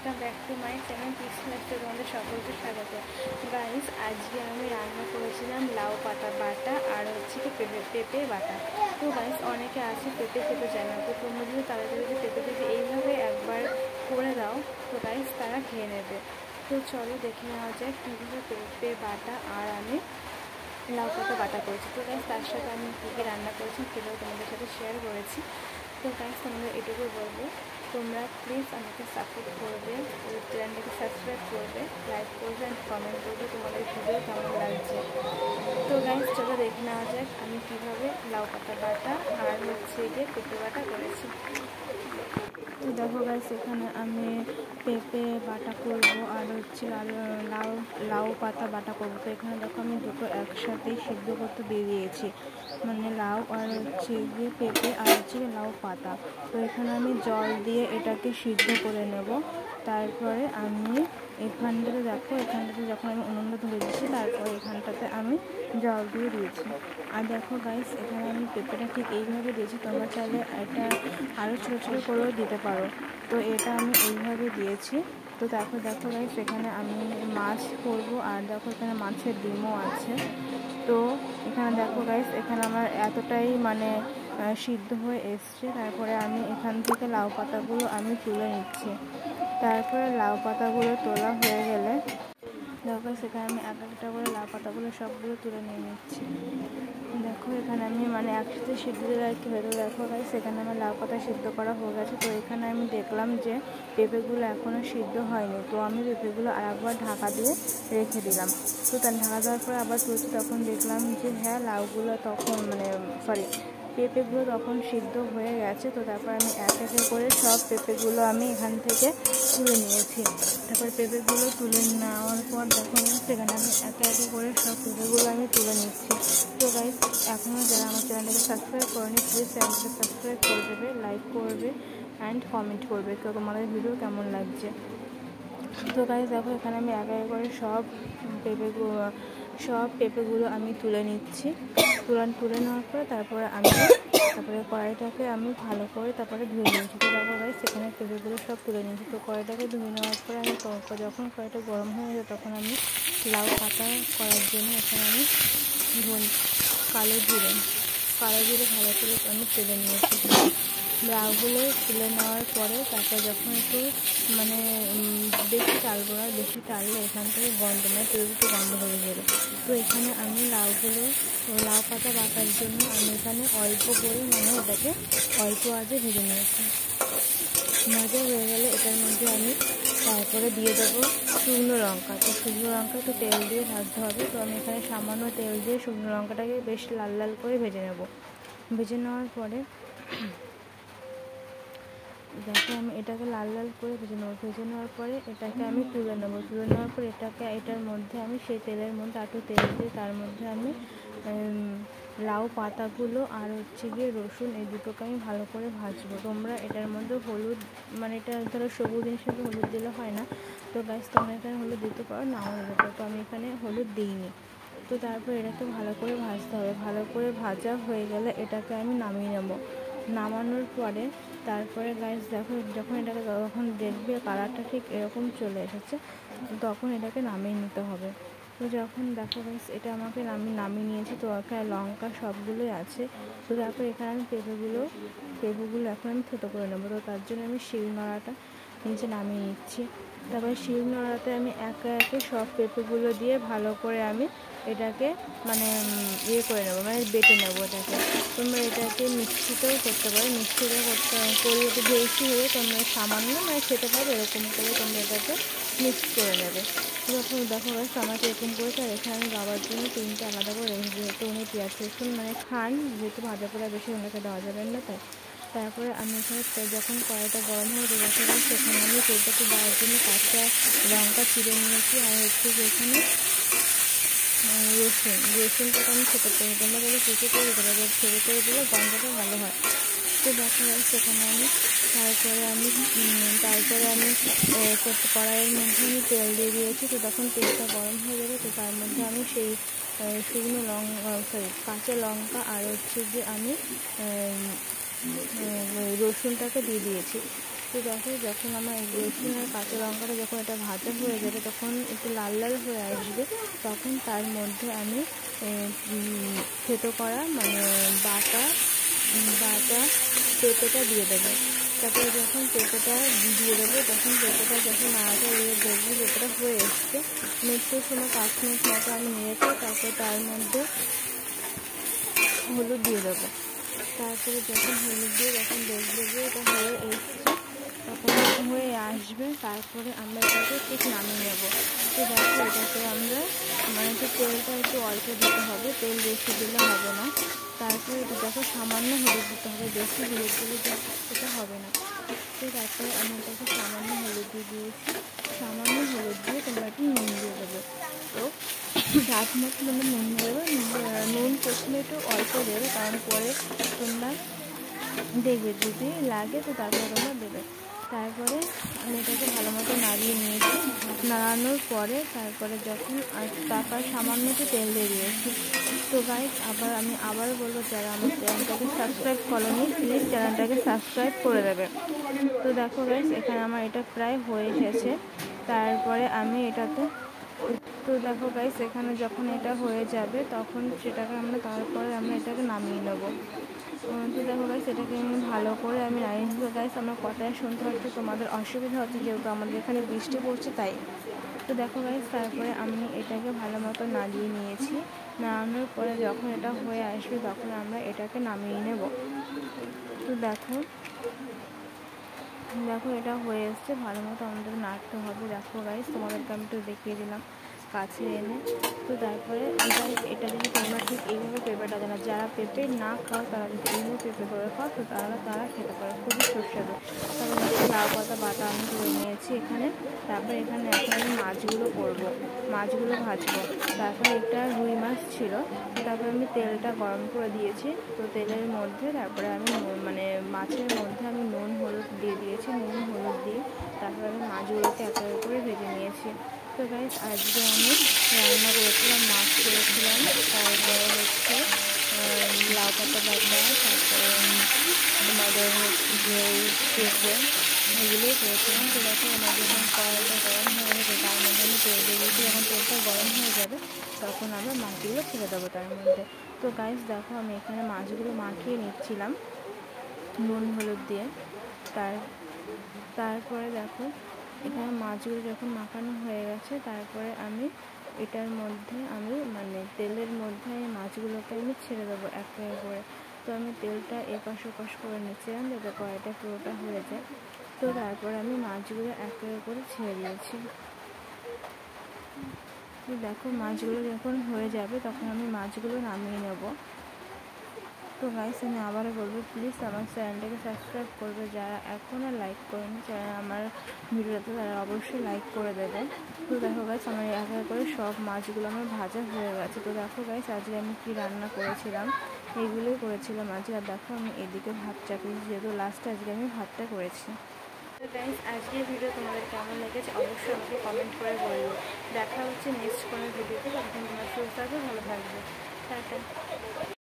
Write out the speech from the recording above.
Welcome back to my channel peaceful লাইফে তোমাদের সকলকে স্বাগত। গাইস, আজকে আমি রান্না করেছিলাম লাউ পাতা বাটা আর হচ্ছে কি পেঁপে বাটা। তো গাইস, অনেকে আছে পেঁপে খেতে চায় না, তো তোমরা যদি তাড়াতাড়ি যদি পেঁপে এইভাবে একবার করে দাও তো গাইস তারা খেয়ে নেবে। তো চলো দেখে নেওয়া যায় কীভাবে পেঁপে বাটা আর আমি লাউ পাতা বাটা করেছি। তো গাইস, তার সাথে আমি কী কী রান্না করেছি সেটাও তোমাদের সাথে শেয়ার করেছি। তো গাইস, তোমাদের এটুকু বলবো, তোমরা প্লিজ আমাকে সাপোর্ট করবে, ওই চ্যানেলটাকে সাবস্ক্রাইব করবে, লাইক করবে অ্যান্ড কমেন্ট করবে তোমাদের ভিডিও কেমন লাগছে। তো গাইস, চলো দেখে নেওয়া যাক আমি কীভাবে লাউ পাতা বাটা আর হচ্ছে গিয়ে পেঁপে বাটা করেছি। তো দেখো গাইস, এখানে আমি পেঁপে বাটা করবো আর হচ্ছে লাউ পাতা বাটা করবো। তো এখানে দেখো আমি দুটো একসাথেই সিদ্ধ করতে দিয়ে দিয়েছি, মানে লাউ আর হচ্ছে গিয়ে পেঁপে আর হচ্ছে লাউ পাতা। তো এখানে আমি জল দিয়ে এটাকে সিদ্ধ করে নেব। তারপরে আমি এখানটাতে দেখো, এখানটাতে যখন আমি উনুনটা ধরে দিচ্ছি তারপরে এখানটাতে আমি জল দিয়ে দিয়েছি। আর দেখো গাইস, এখানে আমি পেঁপেটা ঠিক এইভাবে দিয়েছি, তোমরা চাইলে এটা আরও ছোটো ছোটো করেও দিতে পারো। তো এটা আমি এইভাবে দিয়েছি। তো তারপর দেখো গাইস, এখানে আমি মাছ করবো আর দেখো এখানে মাছের ডিমও আছে। তো এখানে দেখো গাইস, এখানে আমার এতটাই মানে সিদ্ধ হয়ে এসছে। তারপরে আমি এখান থেকে লাউ পাতাগুলো আমি তুলে নিচ্ছি। তারপরে লাউ পাতাগুলো তোলা হয়ে গেলে দেখো সেখানে আমি এক একটা করে লাউ পাতাগুলো সবগুলো তুলে নিয়ে নিচ্ছি। দেখো এখানে আমি মানে একসাথে সিদ্ধ দিলে আর কি হয়তো। দেখো গাইস, সেখানে আমার লাউ পাতা সিদ্ধ করা হয়ে গেছে। তো এখানে আমি দেখলাম যে পেঁপেগুলো এখনও সিদ্ধ হয়নি, তো আমি পেঁপেগুলো আর একবার ঢাকা দিয়ে রেখে দিলাম। তো তার ঢাকা দেওয়ার পরে আবার তুলছি, তখন দেখলাম যে হ্যাঁ লাউগুলো তখন পেঁপেগুলো তখন সিদ্ধ হয়ে গেছে। তো তারপর আমি এক এক করে সব পেঁপেগুলো আমি এখান থেকে তুলে নিয়েছি। তারপর পেঁপেগুলো তুলে নেওয়ার পর দেখো সেখানে আমি একে একে করে সব পেঁপেগুলো আমি তুলে নিচ্ছি। তো গাইস, এখনও যারা আমার চ্যানেলটাকে সাবস্ক্রাইব করেনি প্লিজ চ্যানেলটাকে সাবস্ক্রাইব করে দেবে, লাইক করবে অ্যান্ড কমেন্ট করবে তো তোমাদের ভিডিও কেমন লাগছে। তো গাইস দেখো, এখানে আমি একে একে করে সব পেঁপেগুলো আমি তুলে নিচ্ছি। তুলে নেওয়ার পরে তারপরে কড়াইটাকে আমি ভালো করে তারপরে ধুয়ে নিয়েছি। তো দেখো গাইস, সেখানে পেঁপেগুলো সব তুলে নিয়েছি। তো কড়াইটাকে ধুয়ে নেওয়ার পরে আমি যখন কড়াইটা গরম হয়ে যায় তখন আমি লাউ পাতা করার জন্য এখানে আমি কালো জিরে ভালো করে আমি তুলে নিয়েছি। লাউগুলো তুলে নেওয়ার পরে তারপর যখন একটু মানে বেশি টালবো না, বেশি টাললে এখান থেকে গন্ধ একটু গন্ধ হয়ে যাবে। তো এখানে আমি লাউ পাতা বাটার জন্য আমি এখানে অল্প করে এটাকে অল্প আঁচে ভেজে নিয়েছি। ভাজা হয়ে গেলে এটার মধ্যে আমি তারপরে দিয়ে দেবো শুকনো লঙ্কা। তো শুকনো লঙ্কা একটু তেল দিয়ে ভাজতে হবে। তো আমি এখানে সামান্য তেল দিয়ে শুকনো লঙ্কাটাকে বেশ লাল লাল করে ভেজে নেব। ভেজে নেওয়ার পরে দেখো আমি এটাকে লাল লাল করে ভেজে নেবো। ভেজে নেওয়ার পরে এটাকে আমি তুলে নেবো। তুলে নেওয়ার পরে এটার মধ্যে আমি সেই তেলের মধ্যে একটু তেল দিয়ে তার মধ্যে আমি লাউ পাতাগুলো আর হচ্ছে গিয়ে রসুন এই দুটোকে আমি ভালো করে ভাজবো। তোমরা এটার মধ্যে হলুদ এটা ধরো সবুজ জিনিসটাকে হলুদ দিলে হয় না, তো গাইস তোমরা এখানে হলুদ দিতে পারো, নাও দিতে পারো। তো আমি এখানে হলুদ দিইনি। তো তারপর এটাকে ভালো করে ভাজতে হবে। ভালো করে ভাজা হয়ে গেলে এটাকে আমি নামিয়ে নেব। নামানোর পরে তারপরে গাইস দেখো, যখন দেখবে কালারটা ঠিক এরকম চলে এসেছে তখন এটাকে নামিয়ে নিতে হবে। তো যখন দেখো গাইস এটা আমাকে নামিয়ে নিয়েছি, তো এখানে লঙ্কা সবগুলোই আছে। তো তারপর এখানে আমি পেঁপেগুলো এখন আমি থেতো করে নেবো। তো তার জন্য আমি শিলনোড়াটা নিচে নামিয়ে নিচ্ছি। তারপরে শিলনোড়াতে আমি একে একে সব পেঁপেগুলো দিয়ে ভালো করে আমি এটাকে করে নেবো, বেটে নেবো এটাকে। তোমরা এটাকে মিক্সিতেও করতে পারো, মিক্সিতে করলে একটু বেশি হয়ে তোমরা সামান্য খেতে পারো, এরকম করে তোমরা এটাকে মিক্স করে নেবে। যখন দেখো গাইস আমাকে এরকম করেছে। আর এখানে আমি বাবার জন্য 3টে আলাদা করে রেখে, যেহেতু উনি পেঁয়াজ রসুন খান, যেহেতু ভাজা পোড়া বেশি ওনাকে দেওয়া যাবে না, তাই। তারপরে আমি এখানে যখন কড়াইটা গরম হয়ে গেছে সেখানে আমি তেলটাকে দেওয়ার জন্য কাঁচা লঙ্কা চিড়ে নিয়েছি আর হচ্ছে যে এখানে রসুনটাকে আমি ছোটো করে, তোমরা তাহলে কুচি করে দিতে পারো, ছেড়ে করে দিলে গন্ধটা ভালো হয়। তো দেখা যায় সেখানে আমি তারপরে আমি কড়াইয়ের মধ্যে আমি তেল দিয়ে দিয়েছি। তো তখন তেলটা গরম হয়ে যাবে, তো তার মধ্যে আমি সেই কাঁচা লঙ্কা আর হচ্ছে যে আমি রসুনটাকে দিয়ে দিয়েছি। তো দেখো যখন আমার রসুন আর কাঁচা লঙ্কাটা যখন এটা ভাজা হয়ে যাবে, তখন একটু লাল লাল হয়ে আসবে, তখন তার মধ্যে আমি থেতো করা মানে বাটা পেঁপেটা দিয়ে দেবো। তারপরে যখন পেঁপেটা দিয়ে দেবো, তখন পেঁপেটা যখন নাড়াতে দেখবো পেঁপেটা হয়ে এসছে, একটু সময় 5 মিনিট মতো আমি নিয়েছি। তারপরে তার মধ্যে হলুদ দিয়ে দেবো। তারপরে যখন হলুদ দিয়ে যখন দেখবো যে এটা হয়ে এসছে, তখন হয়ে আসবে, তারপরে আমরা এটাকে ঠিক নামিয়ে নেব। তো দেখো এটাকে আমরা মানে একটু তেলটা একটু অল্প দিতে হবে, তেল বেশি দিলে হবে না। তারপরে এটা দেখো সামান্য হলুদ দিতে হবে, বেশি হলুদ দিলে এটা হবে না। তো তারপরে আমি এটাকে সামান্য হলুদ দিয়ে দিয়েছি, সামান্য হলুদ দিয়ে তোমরা একটু নুন দিয়ে দেবে। তো স্বাদ মতো তোমরা নুন দেবে, নুন প্রথমে একটু অল্প দেবে, কারণ পরে তোমরা দেখবে যদি লাগে তো তারপরে তোমরা দেবে। তারপরে আমি এটাকে ভালো মতো নাড়িয়ে নিয়েছি, নাড়ানোর পরে তারপরে যখন তারপর সামান্য একটু তেল দিয়ে দিয়েছি। তো গাইস আমি আবারও বলবো, যারা আমার চ্যানেলটাকে সাবস্ক্রাইব করোনি প্লিজ চ্যানেলটাকে সাবস্ক্রাইব করে দেবে। তো দেখো গাইস এখানে আমার এটা প্রায় হয়ে এসেছে। তারপরে আমি এটাতে তো দেখো গাইস এখানে যখন এটা হয়ে যাবে, তখন সেটাকে তারপরে আমরা এটাকে নামিয়ে নেবো। তো দেখো গাইস এটাকে আমি ভালো করে আমি নামিয়ে নেবো। গাইস আমার কথায় শুনতে হচ্ছে তোমাদের অসুবিধা হচ্ছে, যেহেতু আমাদের এখানে বৃষ্টি পড়ছে তাই। তো দেখো গাইস তারপরে আমি এটাকে ভালো মতো নাড়িয়ে নিয়েছি। নাড়ানোর পরে যখন এটা হয়ে আসবে, তখন আমরা এটাকে নামিয়ে নেব। তো দেখো এটা হয়ে এসছে, ভালো মতো আমাদের নাড়তে হবে। দেখো গাইস তোমাদেরকে আমি একটু দেখিয়ে দিলাম কাছে এনে। তো তারপরে এটা যদি তোমরা ঠিক এইভাবে পেঁপেটা দেয় না, যারা পেঁপে না খাও তারা যদি এইভাবে পেঁপে করে খাও তো তারা খেতে পারে, খুবই সুস্বাদু। তারপরে লাউ পাতা বাটা আমি করে নিয়েছি এখানে। তারপরে এখানে এখন আমি মাছগুলো করবো, মাছগুলো ভাজবো। তারপরে একটা রুই মাছ ছিল, তারপরে আমি তেলটা গরম করে দিয়েছি। তো তেলের মধ্যে তারপরে আমি মাছের মধ্যে আমি নুন হলুদ দিয়ে দিয়েছি, নুন হলুদ দিয়ে তারপরে আমি মাছগুলোকে একের উপরে ভেজে নিয়েছি। তো গাইস আজকে আমি রান্না করেছিলাম, মাছ করেছিলাম, তারপরে হচ্ছে লাউ পাতা বাটা, তারপরে আমাদের যে পেঁপে এগুলোই করেছিলাম। তো দেখো আমার যখন কড়াইটা গরম হয়ে গেছে, তার মধ্যে আমি তেল দিয়ে দিয়েছি। যখন তেলটা গরম হয়ে যাবে তখন আমরা মাছগুলো ছেড়ে দেবো তার মধ্যে। তো গাইস দেখো আমি এখানে মাছগুলো মাখিয়ে নিচ্ছিলাম নুন হলুদ দিয়ে। তারপরে দেখো এখানে মাছগুলো যখন মাখানো হয়ে গেছে, তারপরে আমি এটার মধ্যে তেলের মধ্যে আমি মাছগুলোকে আমি ছেড়ে দেবো এক এক করে। তো আমি তেলটা এপাশ ওপাশ করে নিচ্ছিলাম যাতে কড়াইটা পুরোটা হয়ে যায়। তো তারপরে আমি মাছগুলো এক এক করে ছেড়ে দিয়েছি। তো দেখো মাছগুলো যখন হয়ে যাবে তখন আমি মাছগুলো নামিয়ে নেব। তো গাইস আমি আবারও বলবো প্লিজ আমার চ্যানেলটাকে সাবস্ক্রাইব করবে, যারা এখনও লাইক করেনি আমার ভিডিওতে তারা অবশ্যই লাইক করে দেবে। তো দেখো গাইস আমার এক এক করে সব মাছগুলো আমার ভাজা হয়ে গেছে। তো দেখো গাইস আজকে আমি কী রান্না করেছিলাম, এইগুলোই করেছিলাম আজকে। আর দেখো আমি এদিকে ভাত চাপিয়েছি, যেহেতু লাস্টে আজকে আমি ভাতটা করেছি। তো গাইস আজকের ভিডিও তোমাদের কেমন লেগেছে অবশ্যই আমাকে কমেন্ট করে বলবো। দেখা হচ্ছে নেক্সট কোনো ভিডিওতে, তখন তোমরা সুস্থ থাকবে, ভালো থাকবে, টাটা।